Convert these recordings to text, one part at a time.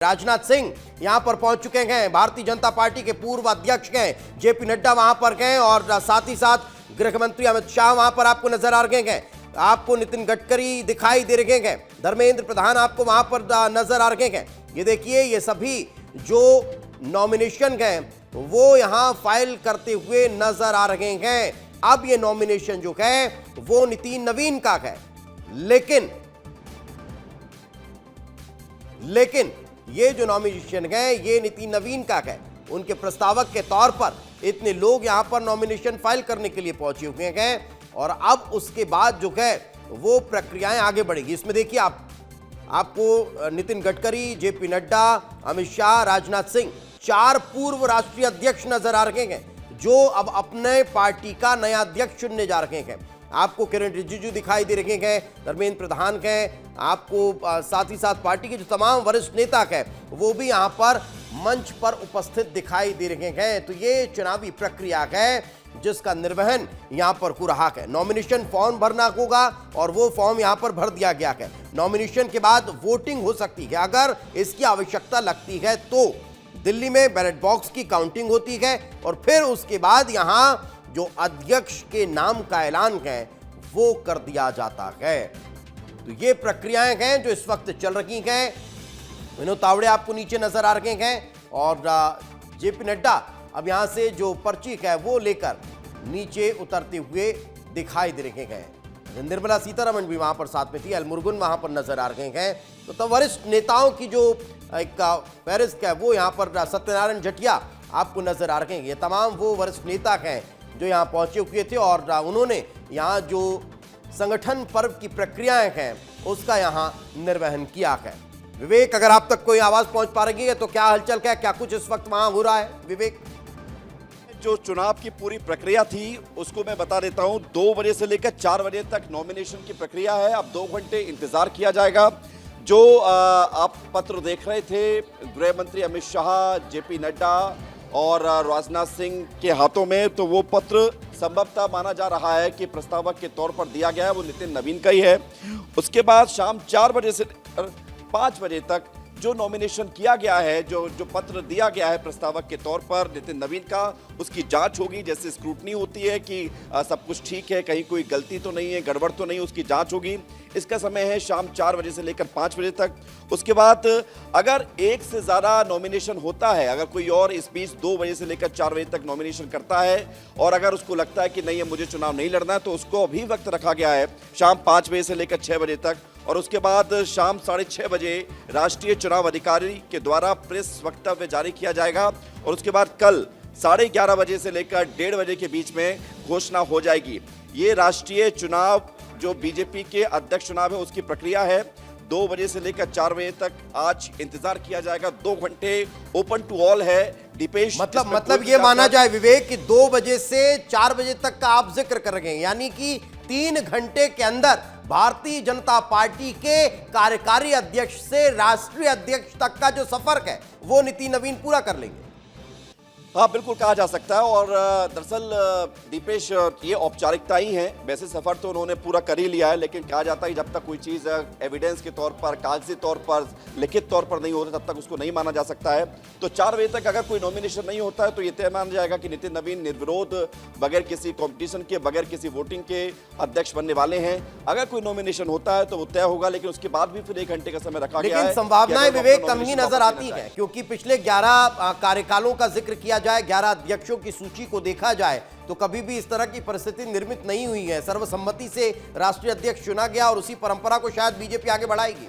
राजनाथ सिंह यहां पर पहुंच चुके हैं। भारतीय जनता पार्टी के पूर्व अध्यक्ष हैं जेपी नड्डा वहां पर गए और साथ ही साथ गृह मंत्री अमित शाह वहां पर आपको नजर आ रहे हैं। आपको नितिन गडकरी दिखाई दे रहे हैं, धर्मेंद्र प्रधान आपको वहां पर नजर आ रहे हैं। ये देखिए, ये सभी जो नॉमिनेशन हैं वो यहां फाइल करते हुए नजर आ रहे हैं। अब ये नॉमिनेशन जो है वो नितिन नवीन का है, लेकिन ये जो नॉमिनेशन है ये नितिन नवीन का है। उनके प्रस्तावक के तौर पर इतने लोग यहां पर नॉमिनेशन फाइल करने के लिए पहुंचे हुए हैं और अब उसके बाद जो है वो प्रक्रियाएं आगे बढ़ेगी। इसमें देखिए आपको नितिन गडकरी, जेपी नड्डा, अमित शाह, राजनाथ सिंह, 4 पूर्व राष्ट्रीय अध्यक्ष नजर आ रहे हैं जो अब अपने पार्टी का नया अध्यक्ष चुनने जा रहे हैं। आपको किरण रिजिजू दिखाई दे रहे हैं, धर्मेंद्र प्रधान हैं, आपको साथ ही साथ पार्टी के जो तमाम वरिष्ठ नेता हैं वो भी यहां पर मंच पर उपस्थित दिखाई दे रहे हैं। तो ये चुनावी प्रक्रिया है जिसका निर्वहन यहां पर हो रहा है। नॉमिनेशन फॉर्म भरना होगा और वो फॉर्म यहां पर भर दिया गया है। नॉमिनेशन के बाद वोटिंग हो सकती है, अगर इसकी आवश्यकता लगती है तो दिल्ली में बैलेट बॉक्स की काउंटिंग होती है और फिर उसके बाद यहां जो अध्यक्ष के नाम का ऐलान है वो कर दिया जाता है। तो ये प्रक्रियाएं हैं जो इस वक्त चल रही हैं। विनोद तावड़े आपको नीचे नजर आ रहे हैं और जेपी नड्डा अब यहां से जो पर्ची है वो लेकर नीचे उतरते हुए दिखाई दे रहे हैं। निर्मला सीतारमण भी वहां पर साथ में थी, एल मुरुगन वहां पर नजर आ रहे हैं। तो वरिष्ठ नेताओं की जो एक फहरिस्त है वो यहाँ पर सत्यनारायण जटिया आपको नजर आ रहे हैं। ये तमाम वो वरिष्ठ नेता हैं जो यहाँ पहुंचे हुए थे और उन्होंने यहाँ जो संगठन पर्व की प्रक्रियाएं हैं उसका यहाँ निर्वहन किया है। विवेक, अगर आप तक कोई आवाज पहुंच पा रही है तो क्या हलचल है, क्या कुछ इस वक्त वहां हो रहा है? विवेक, जो चुनाव की पूरी प्रक्रिया थी उसको मैं बता देता हूं। 2 बजे से लेकर 4 बजे तक नॉमिनेशन की प्रक्रिया है। अब 2 घंटे इंतजार किया जाएगा। जो आप पत्र देख रहे थे गृह मंत्री अमित शाह, जेपी नड्डा और राजनाथ सिंह के हाथों में, तो वो पत्र संभवतः माना जा रहा है कि प्रस्तावक के तौर पर दिया गया है वो नितिन नवीन का ही है। उसके बाद शाम 4 बजे से 5 बजे तक जो नॉमिनेशन किया गया है, जो पत्र दिया गया है प्रस्तावक के तौर पर नितिन नवीन का, उसकी जांच होगी। जैसे स्क्रूटनी होती है कि सब कुछ ठीक है, कहीं कोई गलती तो नहीं है, गड़बड़ तो नहीं, उसकी जांच होगी। इसका समय है शाम 4 बजे से लेकर 5 बजे तक। उसके बाद अगर एक से ज़्यादा नॉमिनेशन होता है, अगर कोई और इस बीच 2 बजे से लेकर 4 बजे तक नॉमिनेशन करता है और अगर उसको लगता है कि नहीं है मुझे चुनाव नहीं लड़ना है, तो उसको अभी वक्त रखा गया है शाम 5 बजे से लेकर 6 बजे तक। और उसके बाद शाम 6:30 बजे राष्ट्रीय चुनाव अधिकारी के द्वारा प्रेस वक्तव्य जारी किया जाएगा और उसके बाद कल 11:30 बजे से लेकर 1:30 बजे के बीच में घोषणा हो जाएगी। ये राष्ट्रीय चुनाव जो बीजेपी के अध्यक्ष चुनाव है उसकी प्रक्रिया है। 2 बजे से लेकर 4 बजे तक आज इंतजार किया जाएगा। 2 घंटे ओपन टू ऑल है। दीपेश, मतलब ये माना जाए विवेक कि 2 बजे से 4 बजे तक का आप जिक्र कर रहे हैं, यानी कि 3 घंटे के अंदर भारतीय जनता पार्टी के कार्यकारी अध्यक्ष से राष्ट्रीय अध्यक्ष तक का जो सफर है वो नितिन नवीन पूरा कर लेंगे। हाँ, बिल्कुल कहा जा सकता है। और दरअसल दीपेश, ये औपचारिकता ही है। वैसे सफर तो उन्होंने पूरा कर ही लिया है, लेकिन कहा जाता है जब तक कोई चीज़ एविडेंस के तौर पर, कागजी तौर पर, लिखित तौर पर नहीं होती तब तक उसको नहीं माना जा सकता है। तो 4 बजे तक अगर कोई नॉमिनेशन नहीं होता है तो ये तय माना जाएगा कि नितिन नवीन निर्विरोध, बगैर किसी कॉम्पिटिशन के, बगैर किसी वोटिंग के अध्यक्ष बनने वाले हैं। अगर कोई नॉमिनेशन होता है तो वो तय होगा, लेकिन उसके बाद भी फिर 1 घंटे का समय रखा गया है। लेकिन संभावनाएं विवेक कम ही नजर आती है, क्योंकि पिछले 11 कार्यकालों का जिक्र किया जाए, 11 अध्यक्षों की सूची को देखा जाए तो कभी भी इस तरह की परिस्थिति निर्मित नहीं हुई है। सर्वसम्मति से राष्ट्रीय अध्यक्ष चुना गया और उसी परंपरा को शायद बीजेपी आगे बढ़ाएगी।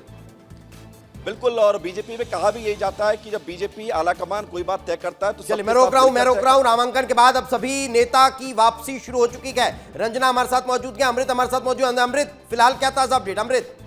बिल्कुल, और बीजेपी में कहा भी यही जाता है कि जब बीजेपी आलाकमान कोई बात तय करता है तो चलिए मैं रोक रहा हूं। नामांकन के बाद अब सभी नेता की वापसी शुरू हो चुकी है। रंजना हमारे साथ मौजूद है, अमृत हमारे साथ मौजूद है। अमृत, फिलहाल क्या ताजा अपडेट? अमृत,